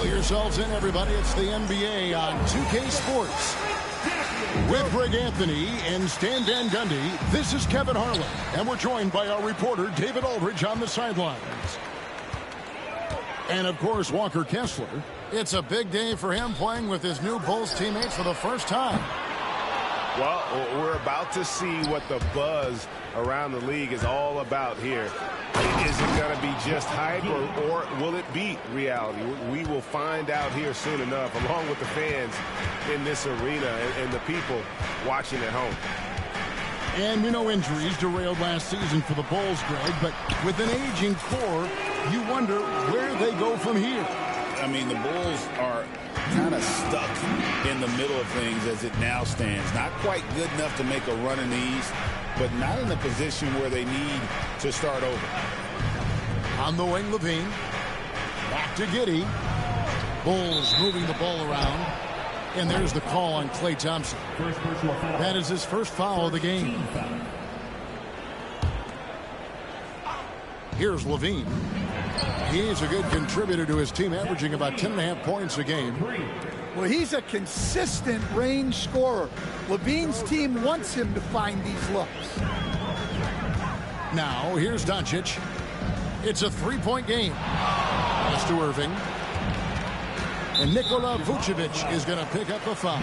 Buckle yourselves in, everybody. It's the NBA on 2K Sports. With Greg Anthony and Stan Van Gundy, this is Kevin Harlan, and we're joined by our reporter, David Aldridge, on the sidelines. And, of course, Walker Kessler. It's a big day for him playing with his new Bulls teammates for the first time. Well, we're about to see what the buzz around the league is all about here. Is it going to be just hype, or will it be reality? We will find out here soon enough, along with the fans in this arena and the people watching at home. And, you know, injuries derailed last season for the Bulls, Greg, but with an aging core, you wonder where they go from here. I mean, the Bulls are kind of stuck in the middle of things as it now stands. Not quite good enough to make a run in the East, but not in a position where they need to start over. On the wing, Levine. Back to Giddey. Bulls moving the ball around. And there's the call on Klay Thompson. That is his first foul of the game. Here's Levine. He's a good contributor to his team, averaging about 10.5 points a game. Well, he's a consistent range scorer. Levine's team wants him to find these looks. Now, here's Doncic. It's a three-point game. Pass to Irving. And Nikola Vucevic is going to pick up a foul.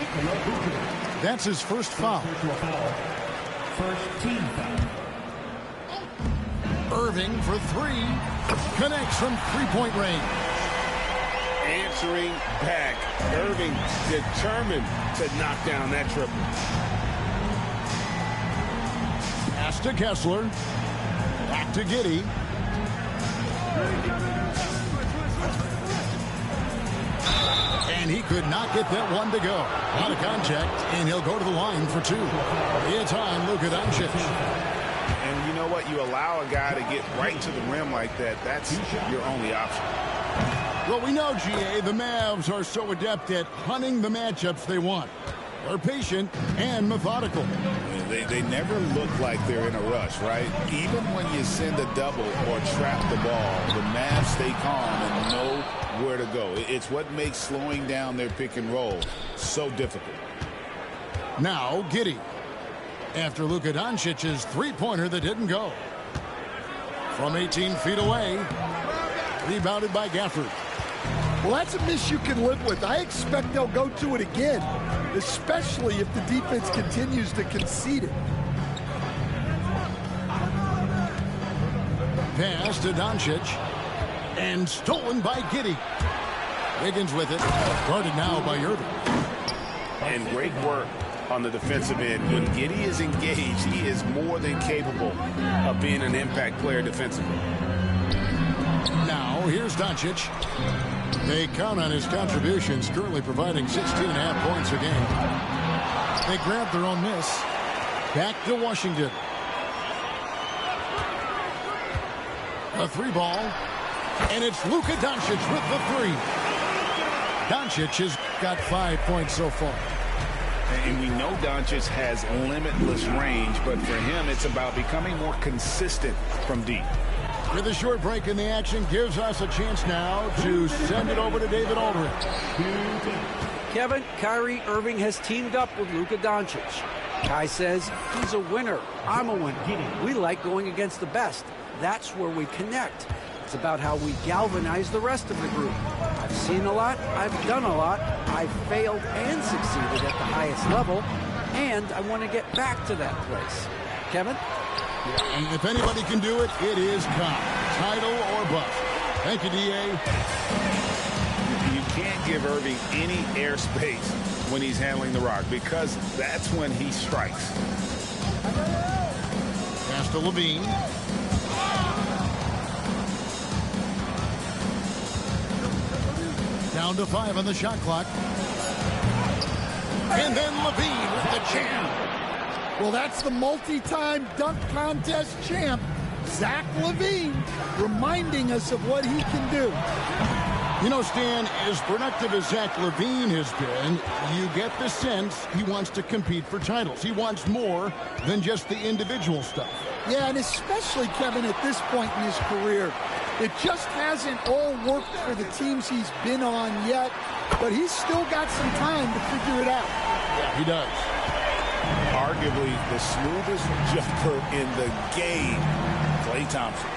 That's his first foul. First team foul. Irving for three. Connects from three-point range. Answering back. Irving determined to knock down that triple. Pass to Kessler. Back to Giddey. And he could not get that one to go. Out of contact, and he'll go to the line for two. It's on Luka Doncic. And you know what? You allow a guy to get right to the rim like that. That's your only option. Well, we know, GA, the Mavs are so adept at hunting the matchups they want. They're patient and methodical. They never look like they're in a rush, right? Even when you send a double or trap the ball, the Mavs stay calm and know where to go. It's what makes slowing down their pick and roll so difficult. Now, Giddey. After Luka Doncic's three-pointer that didn't go. From 18 feet away. Rebounded by Gafford. Well, that's a miss you can live with. I expect they'll go to it again, especially if the defense continues to concede it. Pass to Doncic. And stolen by Giddey. Wiggins with it. Guarded now by Irving. And great work on the defensive end. When Giddey is engaged, he is more than capable of being an impact player defensively. Now, here's Doncic. They count on his contributions, currently providing 16.5 points a game. They grab their own miss. Back to Washington. A three ball. And it's Luka Doncic with the three. Doncic has got 5 points so far. And we know Doncic has limitless range, but for him, it's about becoming more consistent from deep. With a short break in the action, gives us a chance now to send it over to David Aldridge. Kevin, Kyrie Irving has teamed up with Luka Doncic. Kai says he's a winner. I'm a winner. We like going against the best. That's where we connect. It's about how we galvanize the rest of the group. I've seen a lot. I've done a lot. I've failed and succeeded at the highest level. and I want to get back to that place. Kevin? And if anybody can do it, it is Cobb. Title or bust. Thank you, D.A. You can't give Irving any airspace when he's handling the rock because that's when he strikes. Pass to Levine. Down to 5 on the shot clock. And then Levine with the jam. Well, that's the multi-time dunk contest champ, Zach LaVine, reminding us of what he can do. You know, Stan, as productive as Zach LaVine has been, you get the sense he wants to compete for titles. He wants more than just the individual stuff. Yeah, and especially, Kevin, at this point in his career, it just hasn't all worked for the teams he's been on yet, but he's still got some time to figure it out. Yeah, he does. Arguably the smoothest jumper in the game, Klay Thompson.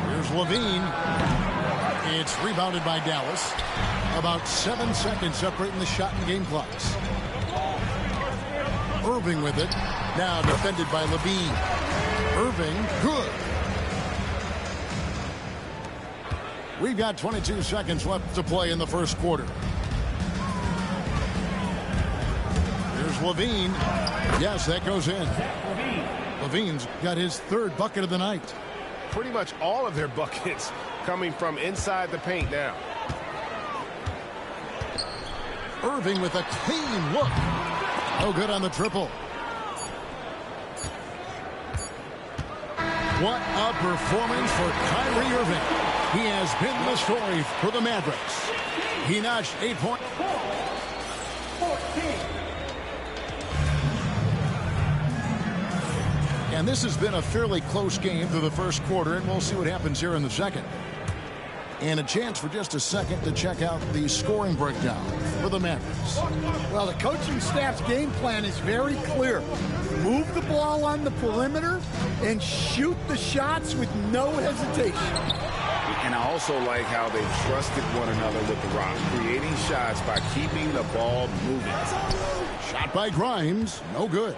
Here's Levine. It's rebounded by Dallas. About 7 seconds separating the shot and game clocks. Irving with it. Now defended by Levine. Irving, good. We've got 22 seconds left to play in the first quarter. Here's Levine. Yes, that goes in. Levine's got his third bucket of the night. Pretty much all of their buckets coming from inside the paint now. Irving with a clean look. Oh, good on the triple. What a performance for Kyrie Irving. He has been the story for the Mavericks. He notched 8 points. And this has been a fairly close game through the first quarter, and we'll see what happens here in the second. And a chance for just a second to check out the scoring breakdown for the Mavericks. Well, the coaching staff's game plan is very clear. Move the ball on the perimeter and shoot the shots with no hesitation. And I also like how they trusted one another with the rock, creating shots by keeping the ball moving. Shot by Grimes, no good.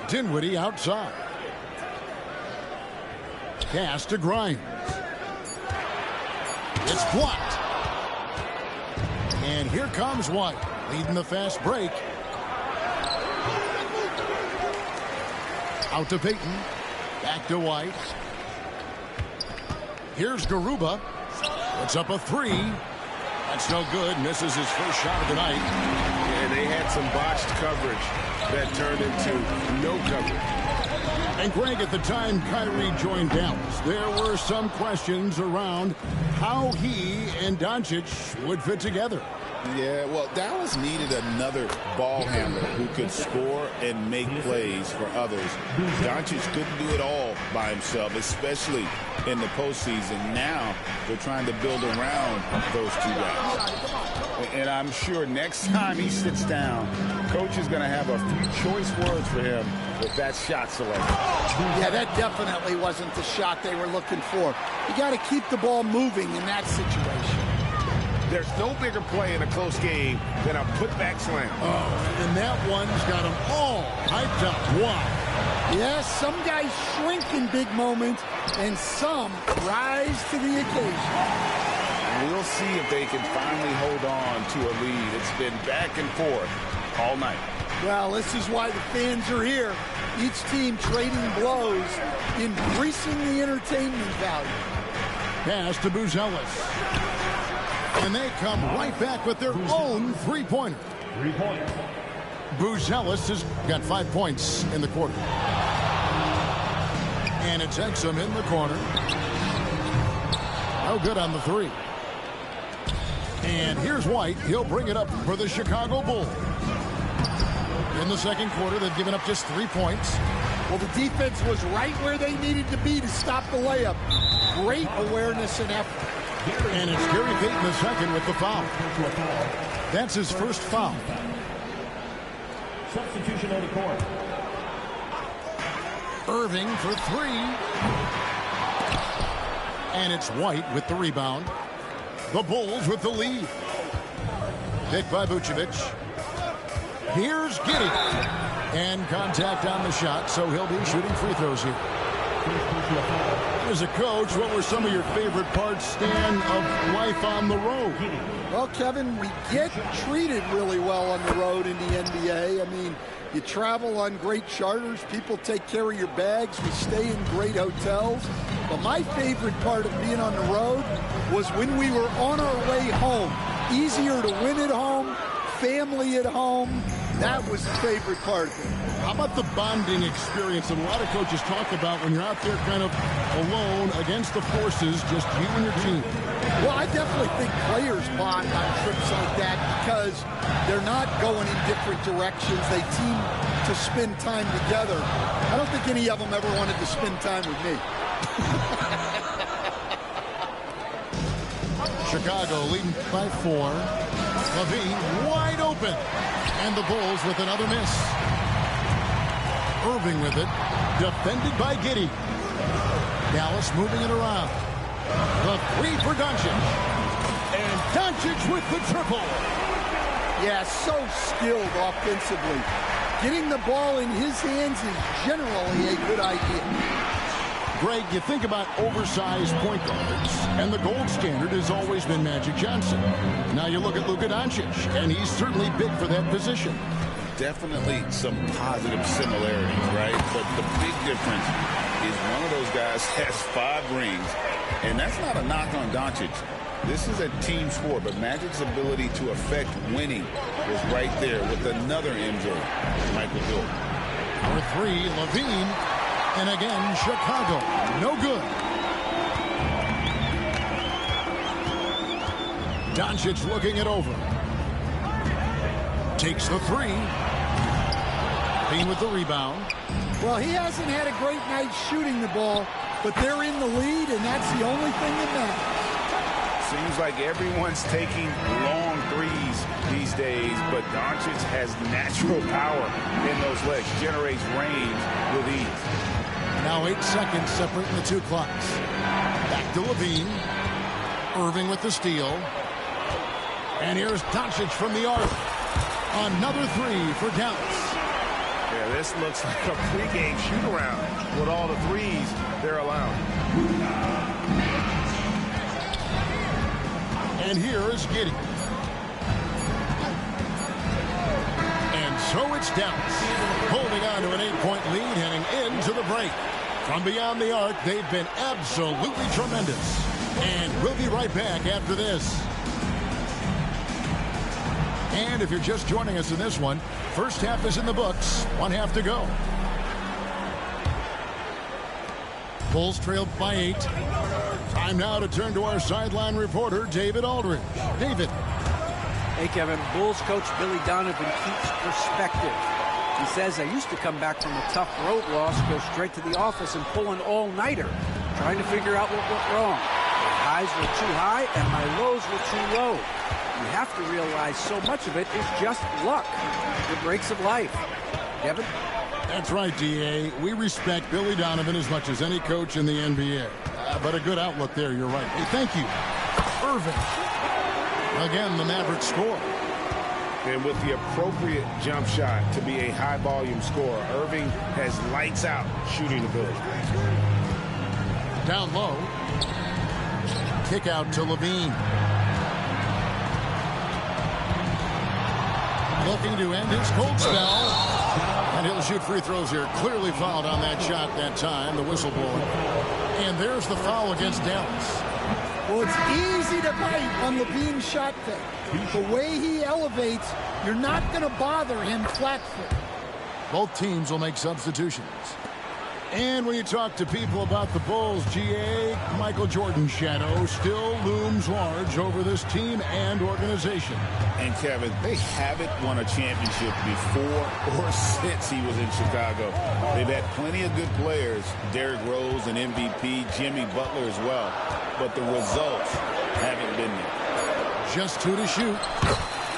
Dinwiddie outside. Pass to Grimes. It's blocked. And here comes White, leading the fast break. Out to Payton. Back to White. Here's Garuba. Puts up a three. That's no good. Misses his first shot of the night. And they had some botched coverage that turned into no coverage. And Greg, at the time Kyrie joined Dallas, there were some questions around how he and Doncic would fit together. Yeah, well, Dallas needed another ball handler who could score and make plays for others. Doncic couldn't do it all by himself, especially in the postseason. Now they're trying to build around those two guys. And I'm sure next time he sits down, coach is going to have a few choice words for him with that shot selection. Yeah, that definitely wasn't the shot they were looking for. You got to keep the ball moving in that situation. There's no bigger play in a close game than a putback slam. Oh, and that one's got them all hyped up. Wow. Yes, some guys shrink in big moments, and some rise to the occasion. We'll see if they can finally hold on to a lead. It's been back and forth all night. Well, this is why the fans are here. Each team trading blows, increasing the entertainment value. Pass to Buzelis. And they come right back with their own three-pointer. 3 points. Buzelis has got 5 points in the quarter. And it's Exum in the corner. No good on the three. And here's White. He'll bring it up for the Chicago Bulls. In the second quarter, they've given up just 3 points. Well, the defense was right where they needed to be to stop the layup. Great awareness and effort. And it's Gary Payton the second with the foul. That's his first foul. Substitution on the court. Irving for three. And it's White with the rebound. The Bulls with the lead. Picked by Vucevic. Here's Giddey. And contact on the shot, so he'll be shooting free throws here. As a coach, what were some of your favorite parts, Stan, of life on the road? Well, Kevin, we get treated really well on the road in the NBA. I mean, you travel on great charters. People take care of your bags. We stay in great hotels. But my favorite part of being on the road was when we were on our way home. Easier to win at home, family at home. That was the favorite part of it. How about the bonding experience that a lot of coaches talk about when you're out there kind of alone against the forces, just you and your team? Well, I definitely think players bond on trips like that because they're not going in different directions. They team to spend time together. I don't think any of them ever wanted to spend time with me. Chicago leading by 4. LaVine wide open. And the Bulls with another miss. Irving with it. Defended by Giddey. Dallas moving it around. The 3 for Doncic. And Doncic with the triple. Yeah, so skilled offensively. Getting the ball in his hands is generally a good idea. Greg, you think about oversized point guards, and the gold standard has always been Magic Johnson. Now you look at Luka Doncic, and he's certainly big for that position. Definitely some positive similarities, right? But the big difference is one of those guys has 5 rings, and that's not a knock on Doncic. This is a team sport, but Magic's ability to affect winning is right there with another MJ, Michael Jordan. Number 3, LaVine. And again, Chicago, no good. Doncic looking it over. Takes the 3. Bean with the rebound. Well, he hasn't had a great night shooting the ball, but they're in the lead, and that's the only thing that matters. Seems like everyone's taking long threes these days, but Doncic has natural power in those legs, generates range with ease. Now 8 seconds separating the 2 clocks. Back to LaVine. Irving with the steal. And here's Doncic from the arc. Another 3 for Dallas. Yeah, this looks like a pregame shoot-around with all the threes they're allowing. And here is Giddey. And so it's Dallas, holding on to an 8-point lead heading into the break. From beyond the arc, they've been absolutely tremendous. And we'll be right back after this. And if you're just joining us in this one, first half is in the books. 1 half to go. Bulls trailed by 8. Time now to turn to our sideline reporter, David Aldridge. David. Hey, Kevin. Bulls coach Billy Donovan keeps perspective. He says, I used to come back from a tough road loss, go straight to the office and pull an all-nighter, trying to figure out what went wrong. My highs were too high and my lows were too low. You have to realize so much of it is just luck, the breaks of life. Kevin? That's right, D.A. We respect Billy Donovan as much as any coach in the NBA. But a good outlook there, you're right. Hey, thank you. Irving. Again, the Mavericks score. And with the appropriate jump shot to be a high-volume scorer, Irving has lights-out shooting ability. Down low. Kick out to LaVine. Looking to end his cold spell. And he'll shoot free throws here. Clearly fouled on that shot that time, the whistle blowing. And there's the foul against Dallas. Well, it's easy to bite on LaVine's shot fake. The way he elevates, you're not going to bother him flat-foot. Both teams will make substitutions. And when you talk to people about the Bulls, GA, Michael Jordan's shadow still looms large over this team and organization. And, Kevin, they haven't won a championship before or since he was in Chicago. They've had plenty of good players, Derrick Rose, an MVP, Jimmy Butler as well. But the results haven't been there. Just 2 to shoot.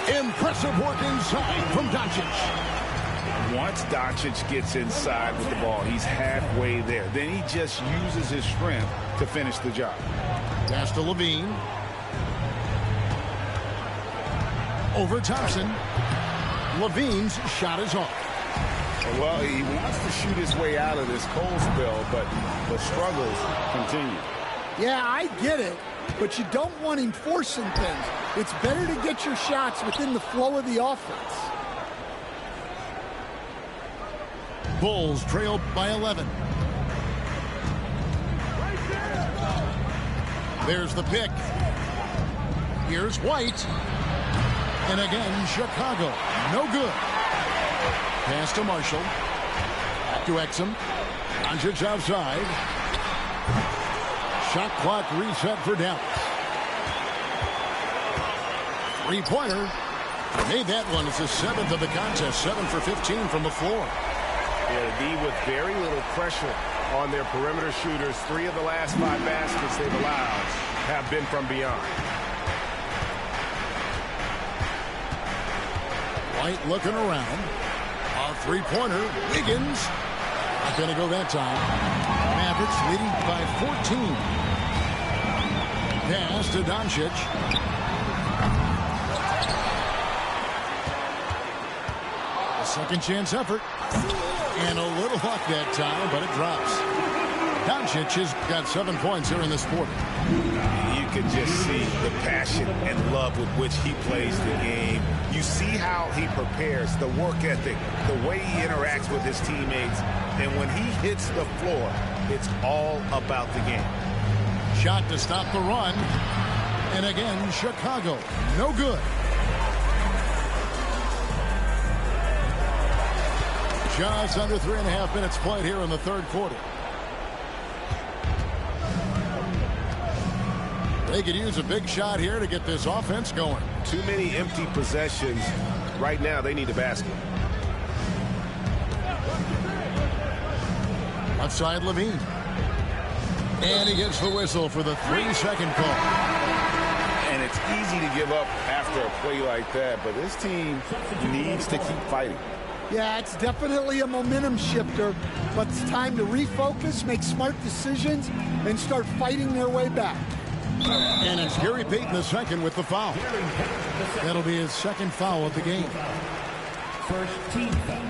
Impressive work inside from Doncic. Once Doncic gets inside with the ball, he's halfway there. Then he just uses his strength to finish the job. Pass to LaVine. Over Thompson. Levine's shot is off. Well, he wants to shoot his way out of this cold spell, but the struggles continue. Yeah, I get it, but you don't want him forcing things. It's better to get your shots within the flow of the offense. Bulls trail by 11. There's the pick. Here's White. And again, Chicago. No good. Pass to Marshall. Back to Exum. Doncic outside. Shot clock reset for Dallas. Three-pointer. Made that one. It's the 7th of the contest. 7 for 15 from the floor. Yeah, D with very little pressure on their perimeter shooters. 3 of the last 5 baskets they've allowed have been from beyond. White looking around. A three-pointer. Wiggins. Not going to go that time. Mavericks leading by 14. Pass to Doncic. A second chance effort. And a little luck that time, but it drops. Doncic has got 7 points here in this quarter. You could just see the passion and love with which he plays the game. You see how he prepares, the work ethic, the way he interacts with his teammates. And when he hits the floor, it's all about the game. Shot to stop the run. And again, Chicago. No good. Just under 3.5 minutes played here in the third quarter. They could use a big shot here to get this offense going. Too many empty possessions. Right now, they need a basket. Outside Levine. And he gets the whistle for the 3-second call. And it's easy to give up after a play like that, but this team needs to keep fighting. Yeah, it's definitely a momentum shifter, but it's time to refocus, make smart decisions, and start fighting their way back. And it's Gary Payton the second with the foul. That'll be his second foul of the game. First team foul.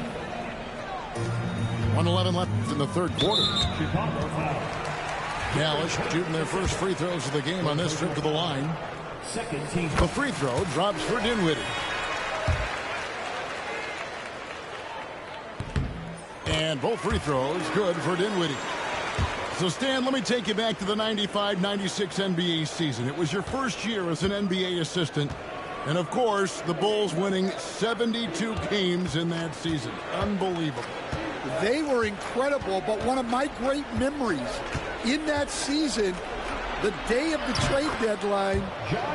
1:11 left in the third quarter. Chicago foul. Dallas shooting their first free throws of the game on this trip to the line. Second team. The free throw drops for Dinwiddie. And both free throws good for Dinwiddie. So, Stan, let me take you back to the 95-96 NBA season. It was your first year as an NBA assistant. And, of course, the Bulls winning 72 games in that season. Unbelievable. They were incredible, but one of my great memories in that season, the day of the trade deadline,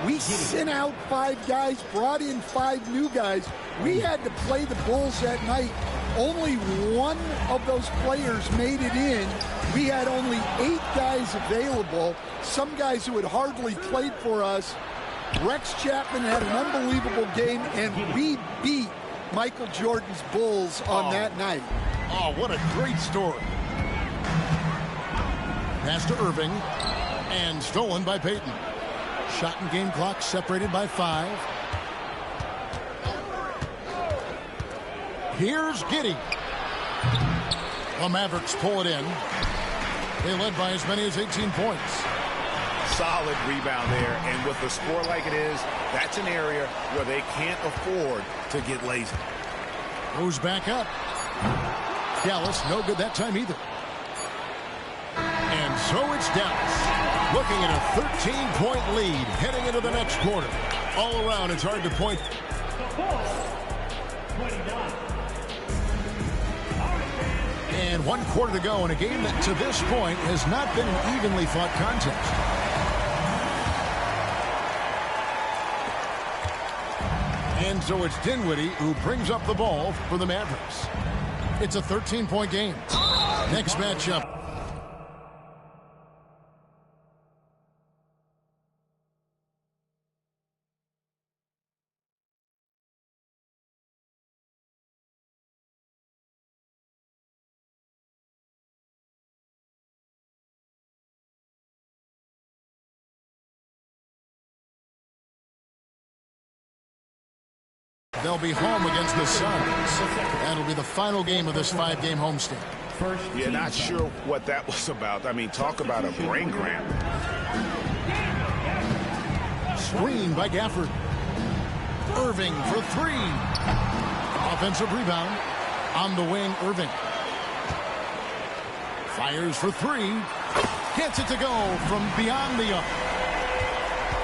we sent out 5 guys, brought in 5 new guys. We had to play the Bulls that night. Only one of those players made it in. We had only 8 guys available, some guys who had hardly played for us. Rex Chapman had an unbelievable game, and we beat Michael Jordan's Bulls on that night. Oh, what a great story. Pass to Irving, and stolen by Payton. Shot and game clock separated by 5. Here's Giddey. The Mavericks pull it in. They led by as many as 18 points. Solid rebound there, and with the score like it is, that's an area where they can't afford to get lazy. Goes back up. Dallas, no good that time either. And so it's Dallas, looking at a 13-point lead heading into the next quarter. All around, it's hard to point. And 1 quarter to go in a game that to this point has not been an evenly fought contest. And so it's Dinwiddie who brings up the ball for the Mavericks. It's a 13-point game. Next matchup. They'll be home against the Suns. That'll be the final game of this 5-game homestand. Yeah, not sure what that was about. I mean, talk about a brain cramp. Screen by Gafford. Irving for 3. Offensive rebound. On the wing, Irving. Fires for 3. Gets it to go from beyond the arc.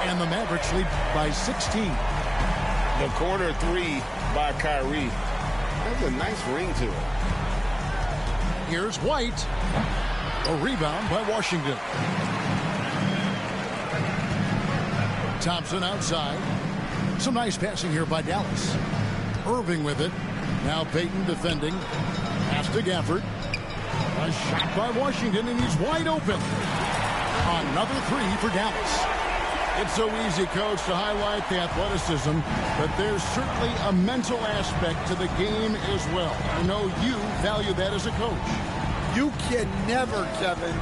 And the Mavericks lead by 16. The corner 3 by Kyrie. That's a nice ring to it. Here's White. A rebound by Washington. Thompson outside. Some nice passing here by Dallas. Irving with it. Now Payton defending. Pass to Gafford. A shot by Washington, and he's wide open. Another 3 for Dallas. It's so easy, Coach, to highlight the athleticism, but there's certainly a mental aspect to the game as well. I know you value that as a coach. You can never, Kevin,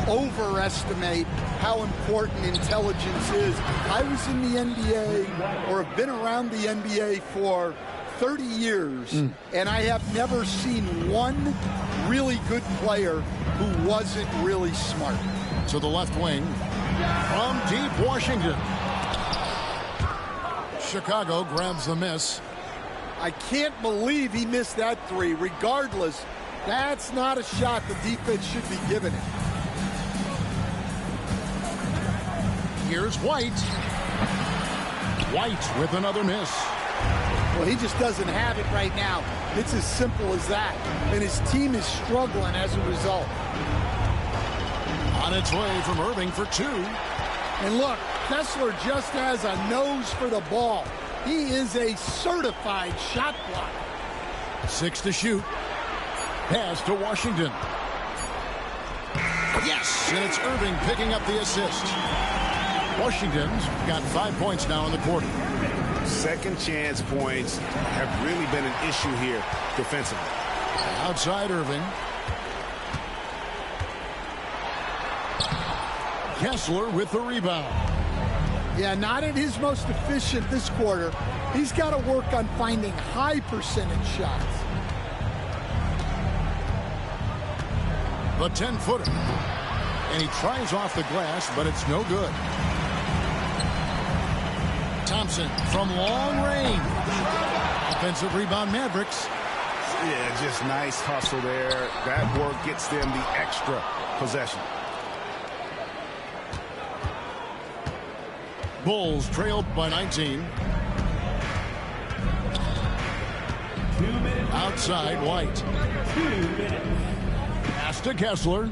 overestimate how important intelligence is. I was in the NBA, or have been around the NBA for 30 years, and I have never seen one really good player who wasn't really smart. To the left wing. From deep Washington. Chicago grabs the miss. I can't believe he missed that 3. Regardless, that's not a shot the defense should be giving him. Here's White. White with another miss. Well, he just doesn't have it right now. It's as simple as that. And his team is struggling as a result. On its way from Irving for 2. And look, Kessler just has a nose for the ball. He is a certified shot blocker. 6 to shoot. Pass to Washington. Yes, and it's Irving picking up the assist. Washington's got 5 points now in the quarter. Second chance points have really been an issue here defensively. Outside Irving. Kessler with the rebound. Yeah, not at his most efficient this quarter. He's got to work on finding high percentage shots. The 10-footer. And he tries off the glass, but it's no good. Thompson from long range. Offensive rebound, Mavericks. Yeah, just nice hustle there. That work gets them the extra possession. Bulls trailed by 19. Outside, White. Pass to Kessler.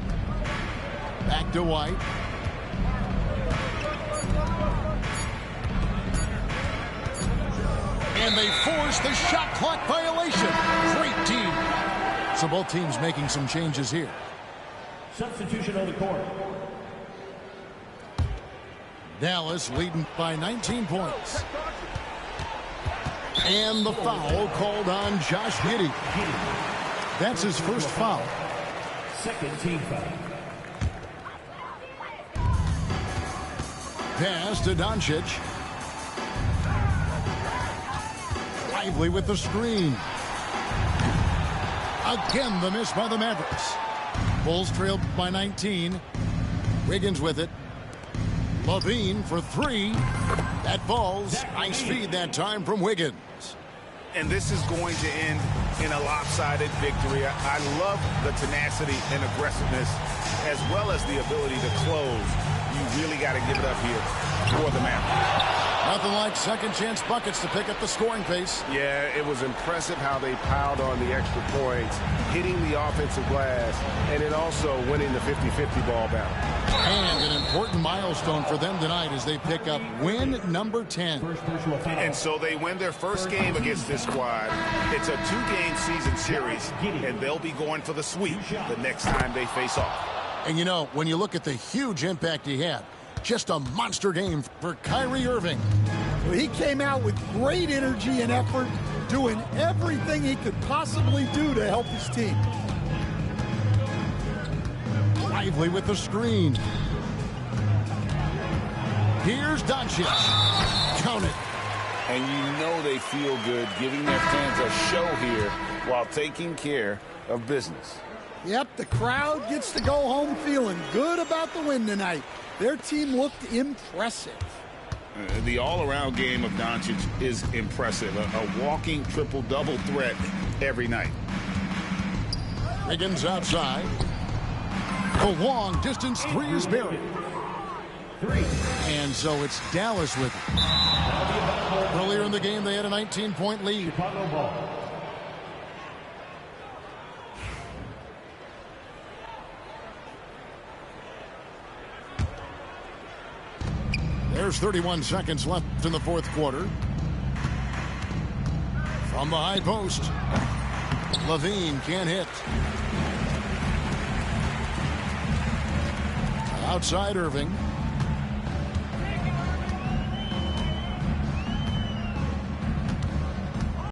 Back to White. And they force the shot clock violation. Great team. So both teams making some changes here. Substitution on the court. Dallas leading by 19 points. And the foul called on Josh Giddey. That's his first foul. Second team foul. Pass to Doncic. Lively with the screen. Again, the miss by the Mavericks. Bulls trailed by 19. Wiggins with it. Levine for 3. That falls. Nice feed that time from Wiggins. And this is going to end in a lopsided victory. I love the tenacity and aggressiveness as well as the ability to close. You really got to give it up here for the Mavericks. Nothing like second chance buckets to pick up the scoring pace. Yeah, it was impressive how they piled on the extra points, hitting the offensive glass, and then also winning the 50-50 ball battle. And an important milestone for them tonight as they pick up win number 10. And so they win their first game against this squad. It's a 2-game season series, and they'll be going for the sweep the next time they face off. And you know, when you look at the huge impact he had, just a monster game for Kyrie Irving. He came out with great energy and effort, doing everything he could possibly do to help his team. Lively with the screen. Here's Doncic. Count it. And you know they feel good giving their fans a show here while taking care of business. Yep, the crowd gets to go home feeling good about the win tonight. Their team looked impressive. The all-around game of Doncic is impressive. A walking triple-double threat every night. Wiggins outside. The long distance three is buried. And so it's Dallas with it. Earlier in the game, they had a 19-point lead. There's 31 seconds left in the fourth quarter. From the high post. Levine can't hit. Outside Irving.